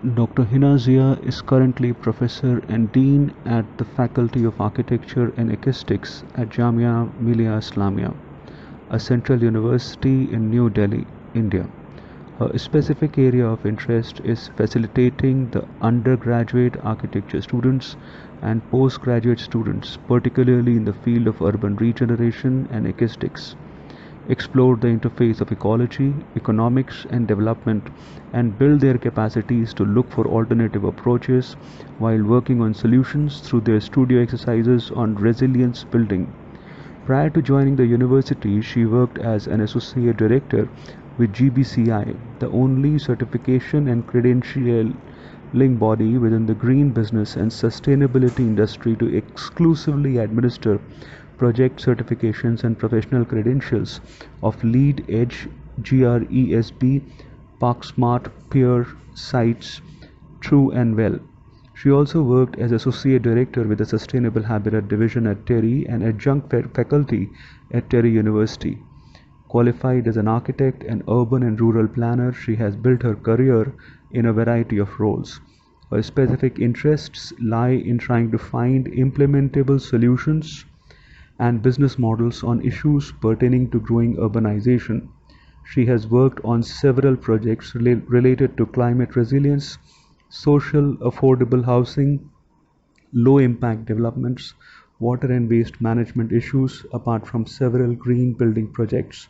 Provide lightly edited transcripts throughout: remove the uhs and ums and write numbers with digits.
Dr. Hina Zia is currently Professor and Dean at the Faculty of Architecture and Ekistics at Jamia Millia Islamia, a central university in New Delhi, India. Her specific area of interest is facilitating the undergraduate architecture students and postgraduate students, particularly in the field of urban regeneration and ekistics. Explore the interface of ecology, economics, and development, and build their capacities to look for alternative approaches while working on solutions through their studio exercises on resilience building. Prior to joining the university, she worked as an associate director with GBCI, the only certification and credentialing body within the green business and sustainability industry to exclusively administer project certifications and professional credentials of lead edge GRESB, Parksmart peer sites True and Well. She also worked as Associate Director with the Sustainable Habitat Division at TERI and Adjunct Faculty at TERI University. Qualified as an architect and urban and rural planner, she has built her career in a variety of roles. Her specific interests lie in trying to find implementable solutions and business models on issues pertaining to growing urbanization. She has worked on several projects related to climate resilience, social affordable housing, low impact developments, water and waste management issues, apart from several green building projects.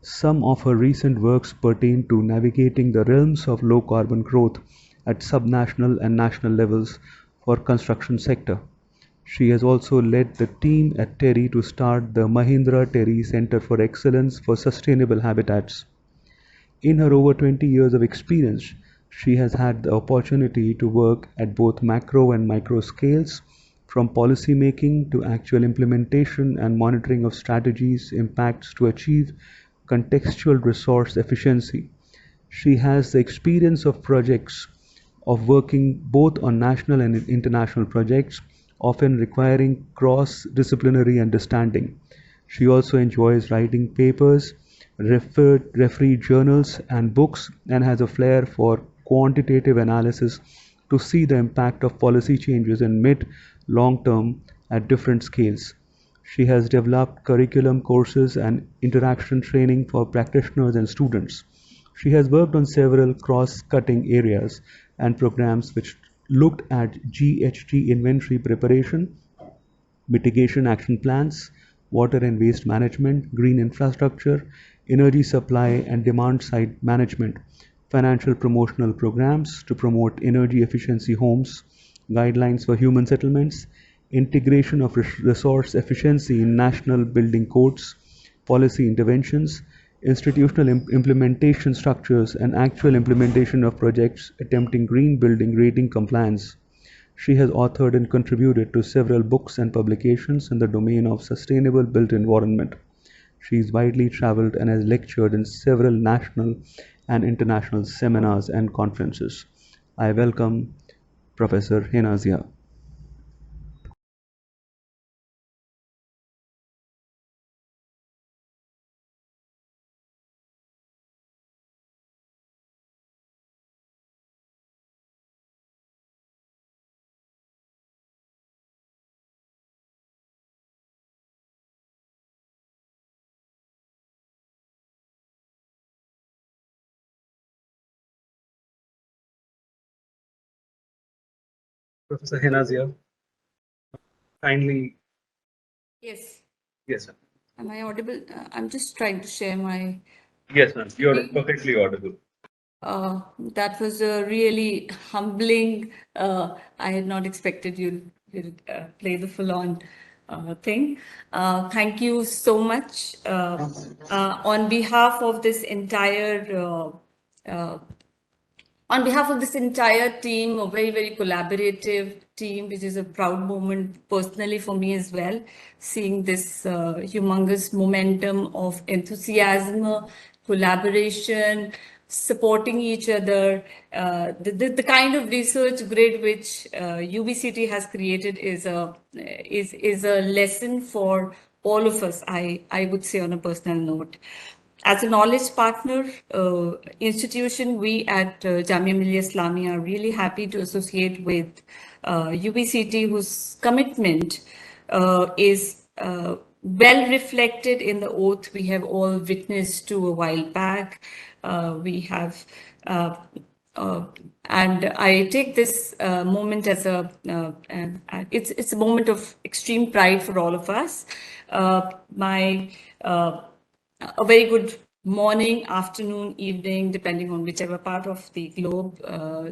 Some of her recent works pertain to navigating the realms of low carbon growth at subnational and national levels for construction sector. She has also led the team at TERI to start the Mahindra TERI Center for Excellence for Sustainable Habitats. In her over 20 years of experience, she has had the opportunity to work at both macro and micro scales, from policy making to actual implementation and monitoring of strategies impacts to achieve contextual resource efficiency. She has the experience of projects of working both on national and international projects, often requiring cross-disciplinary understanding. She also enjoys writing papers, referee journals and books, and has a flair for quantitative analysis to see the impact of policy changes in mid, long term at different scales. She has developed curriculum courses and interaction training for practitioners and students. She has worked on several cross-cutting areas and programs which looked at GHG inventory preparation, mitigation action plans, water and waste management, green infrastructure, energy supply and demand side management, financial promotional programs to promote energy efficiency homes, guidelines for human settlements, integration of resource efficiency in national building codes, policy interventions, institutional implementation structures, and actual implementation of projects attempting green building rating compliance. She has authored and contributed to several books and publications in the domain of sustainable built environment. She is widely traveled and has lectured in several national and international seminars and conferences. I welcome Professor Hina Zia. Professor Hina Zia, kindly. Yes. Yes, sir. Am I audible? I'm just trying to share my. Yes, ma'am. You're perfectly audible. That was a really humbling. I had not expected you to play the full-on thing. Thank you so much on behalf of this entire. On behalf of this entire team, a very, very collaborative team, which is a proud moment personally for me as well, seeing this humongous momentum of enthusiasm, collaboration, supporting each other. The kind of research grid which UBCT has created is a lesson for all of us, I would say, on a personal note. As a knowledge partner institution, we at Jamia Millia Islamia are really happy to associate with UBCT, whose commitment is well reflected in the oath we have all witnessed to a while back. We have and I take this moment as it's a moment of extreme pride for all of us. A very good morning, afternoon, evening, depending on whichever part of the globe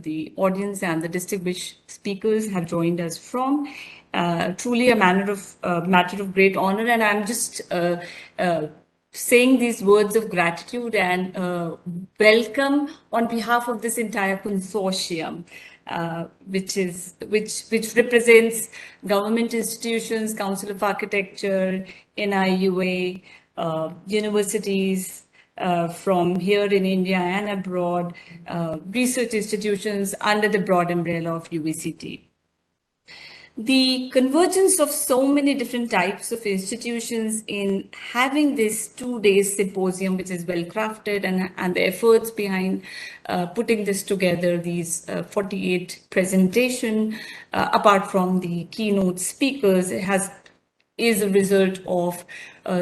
the audience and the distinguished speakers have joined us from. Truly a matter of great honor, and I'm just saying these words of gratitude and welcome on behalf of this entire consortium, which represents government institutions, Council of Architecture, NIUA, universities from here in India and abroad, research institutions under the broad umbrella of UBCT. The convergence of so many different types of institutions in having this 2-day symposium, which is well crafted, and the efforts behind putting this together, these 48 presentation, apart from the keynote speakers, is a result of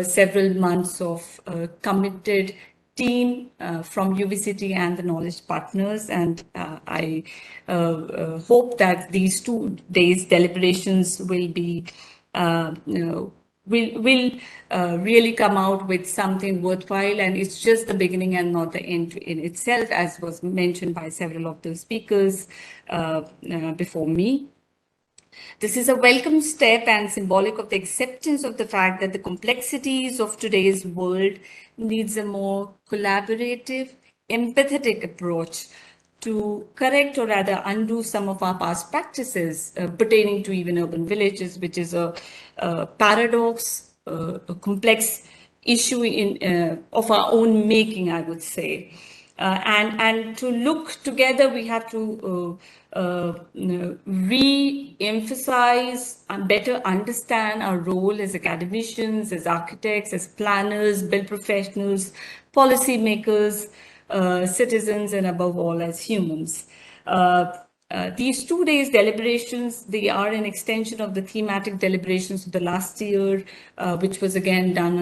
several months of committed team from UBCT and the knowledge partners, and I hope that these 2 days deliberations will be will really come out with something worthwhile, and it's just the beginning and not the end in itself, as was mentioned by several of the speakers before me. This is a welcome step and symbolic of the acceptance of the fact that the complexities of today's world needs a more collaborative, empathetic approach to correct or rather undo some of our past practices pertaining to even urban villages, which is a paradox, a complex issue of our own making, I would say. And to look together, we have to re-emphasize and better understand our role as academicians, as architects, as planners, build professionals, policymakers, citizens, and above all, as humans. These 2 days deliberations, they are an extension of the thematic deliberations of the last year, which was again done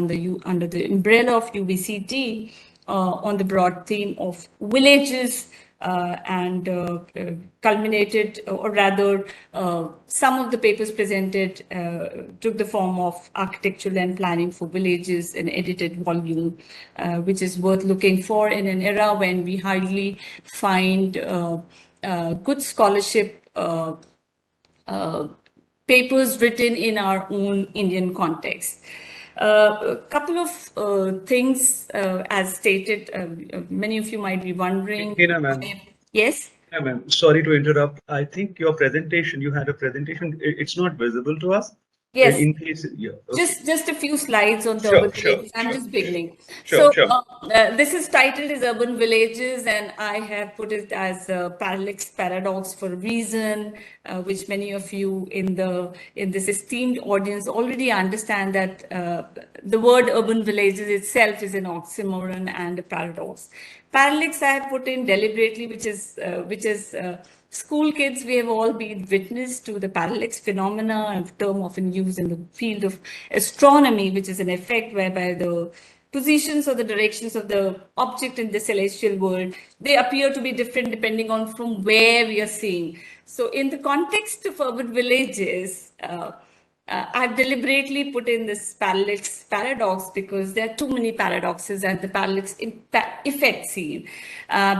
under the umbrella of UBCT on the broad theme of villages, and culminated, or rather some of the papers presented took the form of architectural and planning for villages, an edited volume, which is worth looking for in an era when we hardly find good scholarship papers written in our own Indian context. A couple of things, as stated, many of you might be wondering. Hina, ma'am. Yes? Yeah, ma'am. Sorry to interrupt. I think your presentation, you had a presentation, it's not visible to us. Yes. In case, yeah. Okay. Just a few slides on the Sure, urban villages. sure, I'm just beginning. Sure. This is titled as Urban Villages, and I have put it as Parallax Paradox for a reason, which many of you in this esteemed audience already understand that the word urban villages itself is an oxymoron and a paradox. Parallax I have put in deliberately, which is school kids, we have all been witness to the parallax phenomena, a term often used in the field of astronomy, which is an effect whereby the positions or the directions of the object in the celestial world, they appear to be different depending on from where we are seeing. So in the context of urban villages, I've deliberately put in this parallax paradox because there are too many paradoxes and the parallax effect seen.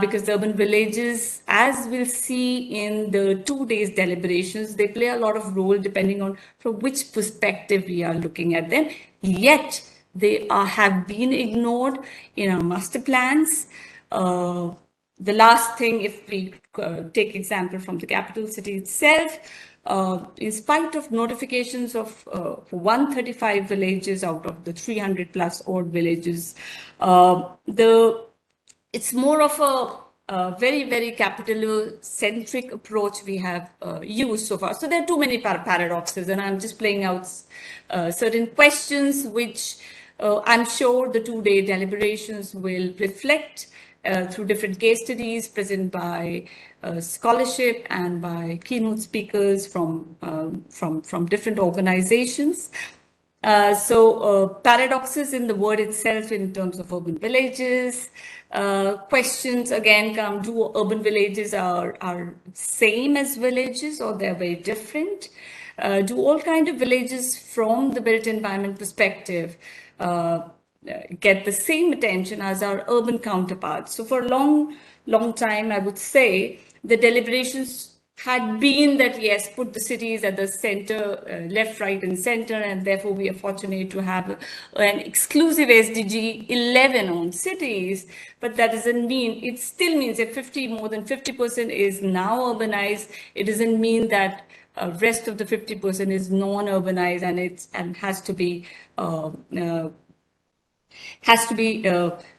Because the urban villages, as we'll see in the 2 days deliberations, they play a lot of role depending on from which perspective we are looking at them. Yet they have been ignored in our master plans. The last thing, if we take example from the capital city itself, in spite of notifications of 135 villages out of the 300 plus odd villages, it's more of a very, very capital-centric approach we have used so far. So there are too many paradoxes, and I'm just playing out certain questions which I'm sure the two-day deliberations will reflect through different case studies presented by scholarship and by keynote speakers from different organizations. Paradoxes in the word itself in terms of urban villages. Questions again come, do urban villages are same as villages or they're very different? Do all kinds of villages from the built environment perspective get the same attention as our urban counterparts? So for a long time, I would say the deliberations had been that, yes, put the cities at the center, left, right, and center, and therefore we are fortunate to have an exclusive SDG 11 on cities, but that doesn't mean, it still means that more than 50% is now urbanized. It doesn't mean that rest of the 50% is non-urbanized and has to be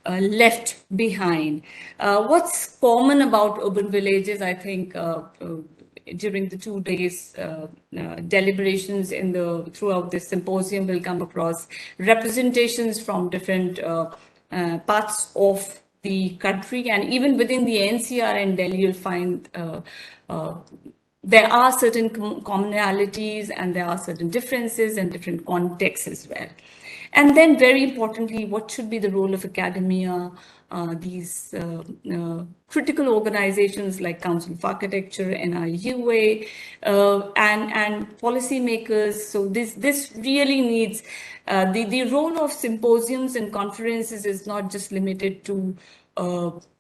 left behind. What's common about urban villages, I think, during the 2 days deliberations throughout this symposium, will come across representations from different parts of the country, and even within the NCR and Delhi, you'll find there are certain commonalities and there are certain differences and different contexts as well. And then very importantly, what should be the role of academia, these critical organizations like Council of Architecture, NIUA, and policymakers. So this really needs, the role of symposiums and conferences is not just limited to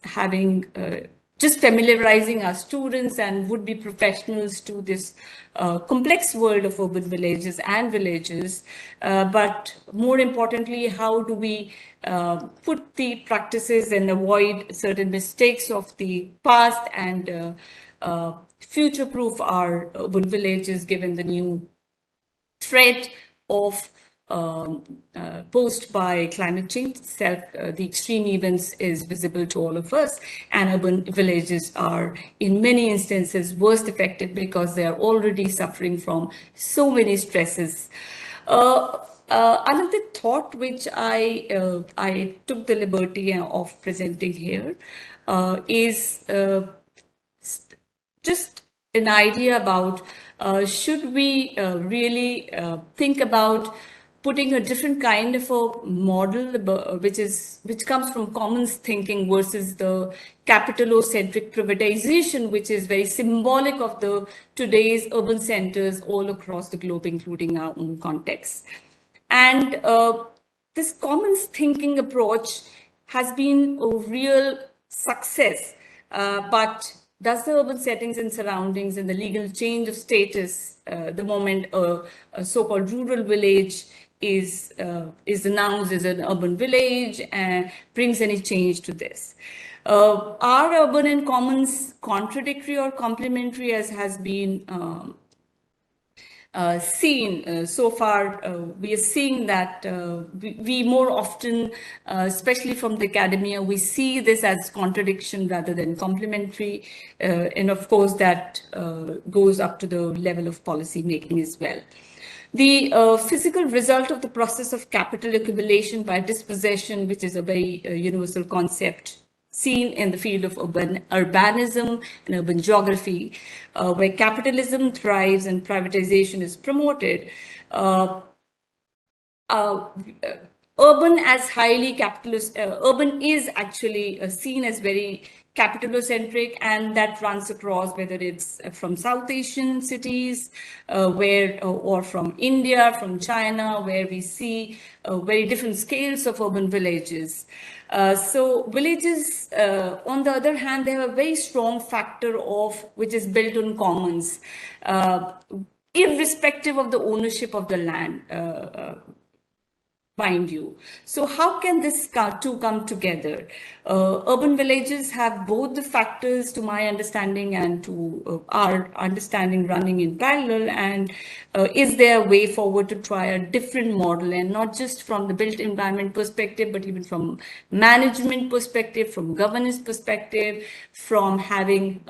having just familiarizing our students and would-be professionals to this complex world of urban villages and villages, but more importantly, how do we put the practices and avoid certain mistakes of the past and future-proof our urban villages given the new threat of posed by climate change itself. The extreme events is visible to all of us, and urban villages are in many instances worst affected because they are already suffering from so many stresses. Another thought which I took the liberty of presenting here is just an idea about should we really think about putting a different kind of a model, which comes from commons thinking versus the capitalocentric privatization, which is very symbolic of the today's urban centers all across the globe, including our own context. And this commons thinking approach has been a real success, but does the urban settings and surroundings and the legal change of status, the moment a so-called rural village is announced as an urban village, and brings any change to this? Are urban and commons contradictory or complementary, as has been seen so far? We are seeing that we more often, especially from the academia, we see this as contradiction rather than complementary, and of course that goes up to the level of policy making as well. The physical result of the process of capital accumulation by dispossession, which is a very universal concept seen in the field of urbanism and urban geography, where capitalism thrives and privatization is promoted. Urban as highly capitalist, urban is actually seen as very capitalocentric, and that runs across, whether it's from South Asian cities, or from India, from China, where we see very different scales of urban villages. So villages, on the other hand, they have a very strong factor of which is built on commons, irrespective of the ownership of the land. Mind you. So how can this two come together? Urban villages have both the factors, to my understanding and to our understanding, running in parallel. And is there a way forward to try a different model, and not just from the built environment perspective, but even from management perspective, from governance perspective, from having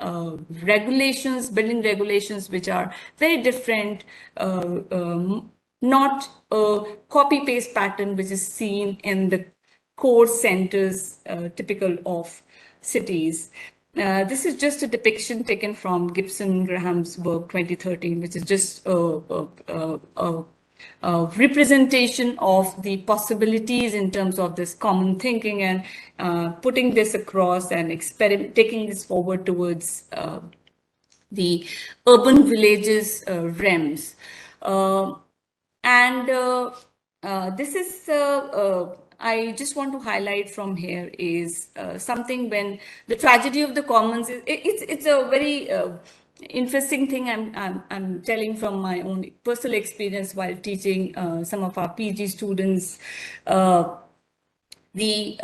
regulations, building regulations, which are very different, not a copy-paste pattern which is seen in the core centers typical of cities. This is just a depiction taken from Gibson Graham's work 2013, which is just a representation of the possibilities in terms of this common thinking, and putting this across and taking this forward towards the urban villages realms. This is, I just want to highlight from here is something when the tragedy of the commons, it's a very interesting thing I'm telling from my own personal experience while teaching some of our PG students the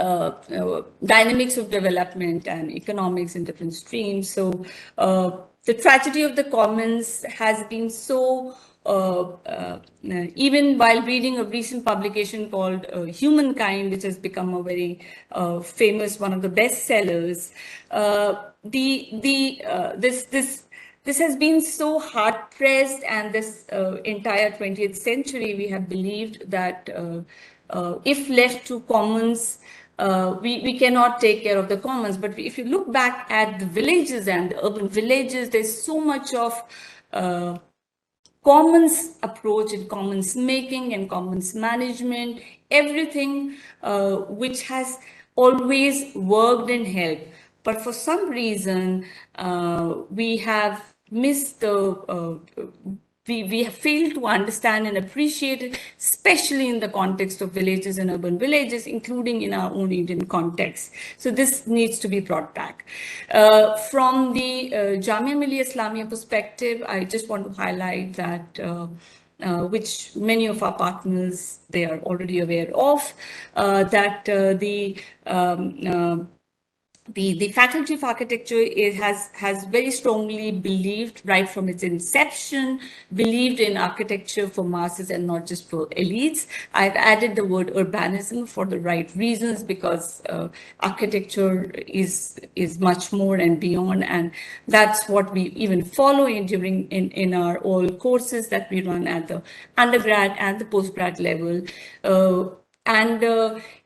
dynamics of development and economics in different streams. So the tragedy of the commons has been so, even while reading a recent publication called Humankind, which has become a very famous, one of the best sellers, this has been so hard pressed, and this entire 20th century, we have believed that if left to commons, we cannot take care of the commons. But if you look back at the villages and the urban villages, there's so much of commons approach and commons making and commons management, everything which has always worked and helped. But for some reason, we have missed the we have failed to understand and appreciate it, especially in the context of villages and urban villages, including in our own Indian context. So this needs to be brought back. From the Jamia Millia Islamia perspective, I just want to highlight that which many of our partners, they are already aware of, that the Faculty of Architecture has very strongly believed right from its inception, believed in architecture for masses and not just for elites. I've added the word urbanism for the right reasons, because architecture is much more and beyond, and that's what we even follow in our all courses that we run at the undergrad and the postgrad level.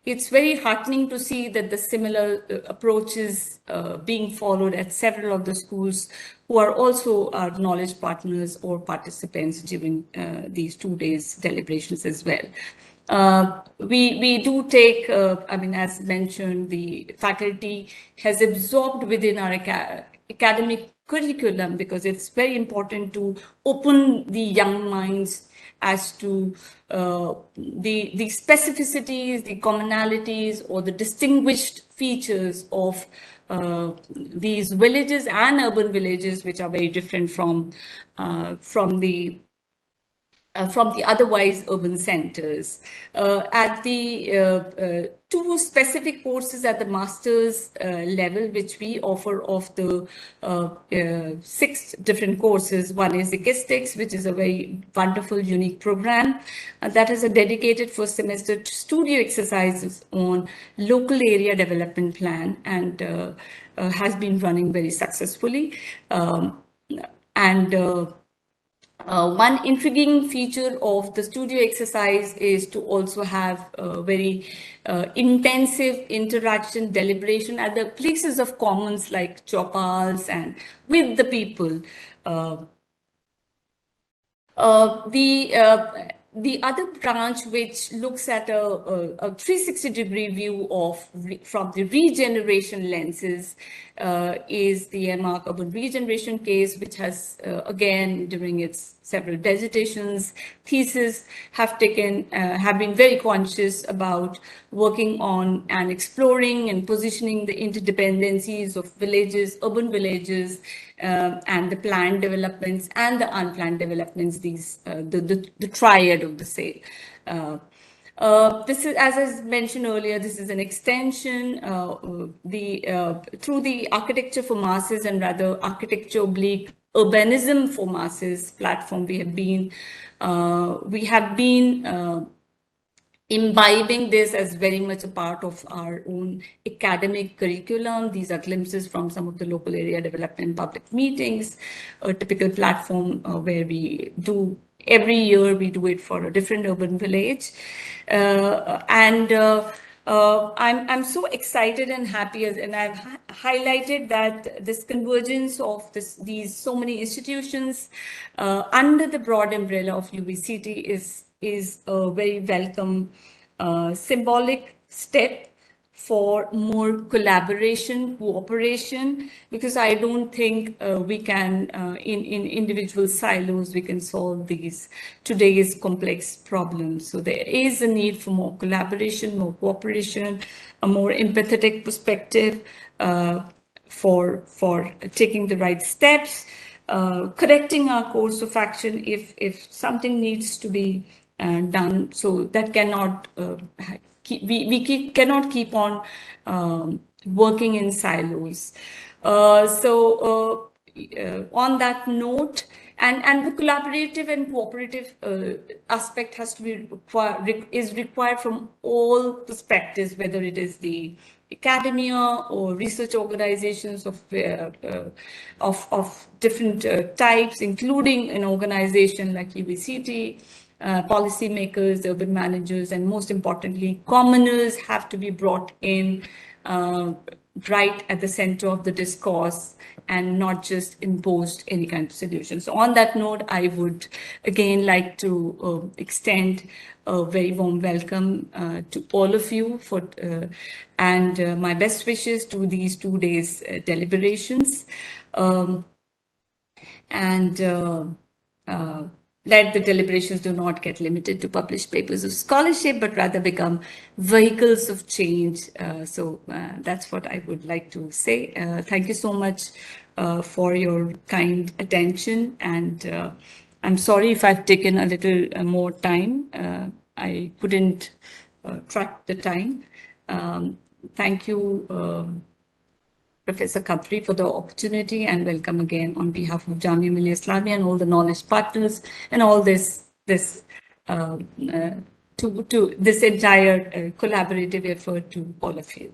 It's very heartening to see that the similar approaches being followed at several of the schools who are also our knowledge partners or participants during these 2 days deliberations as well. We do take, I mean, as mentioned, the faculty has absorbed within our academic curriculum, because it's very important to open the young minds as to the specificities, the commonalities, or the distinguished features of these villages and urban villages, which are very different from the otherwise urban centers. At the 2 specific courses at the master's level, which we offer of the 6 different courses. One is Ekistics, which is a very wonderful, unique program that has a dedicated first semester studio exercises on local area development plan, and has been running very successfully. One intriguing feature of the studio exercise is to also have a very intensive interaction, deliberation at the places of commons like chopals and with the people. The other branch, which looks at a 360-degree view from the regeneration lenses, is the MARC Urban Regeneration case, which has, again, during its several dissertations, thesis, have been very conscious about working on and exploring and positioning the interdependencies of villages, urban villages, and the planned developments and the unplanned developments, the triad of the same. This is, as I mentioned earlier, this is an extension through the Architecture for Masses, and rather Architecture oblique Urbanism for Masses platform. We have been imbibing this as very much a part of our own academic curriculum. These are glimpses from some of the local area development public meetings, a typical platform where we do every year we do it for a different urban village. I'm so excited and happy, and I've highlighted that this convergence of these so many institutions under the broad umbrella of UBCT is a very welcome symbolic step for more collaboration, cooperation, because I don't think we can, in individual silos, we can solve today's complex problems. So there is a need for more collaboration, more cooperation, a more empathetic perspective for taking the right steps, correcting our course of action if something needs to be done. So that cannot we cannot keep on working in silos. On that note, and the collaborative and cooperative aspect has to be required from all perspectives, whether it is the academia or research organizations of different types, including an organization like UBCT. Policymakers, urban managers, and most importantly, commoners have to be brought in right at the center of the discourse and not just imposed any kind of solution. So on that note, I would again like to extend a very warm welcome to all of you and my best wishes to these 2 days deliberations. Let the deliberations do not get limited to published papers of scholarship, but rather become vehicles of change. That's what I would like to say. Thank you so much for your kind attention. And I'm sorry if I've taken a little more time. I couldn't track the time. Thank you, Professor Khatri, for the opportunity, and welcome again on behalf of Jamia Millia Islamia and all the knowledge partners and all this entire collaborative effort to all of you.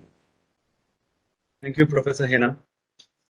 Thank you, Professor Hina.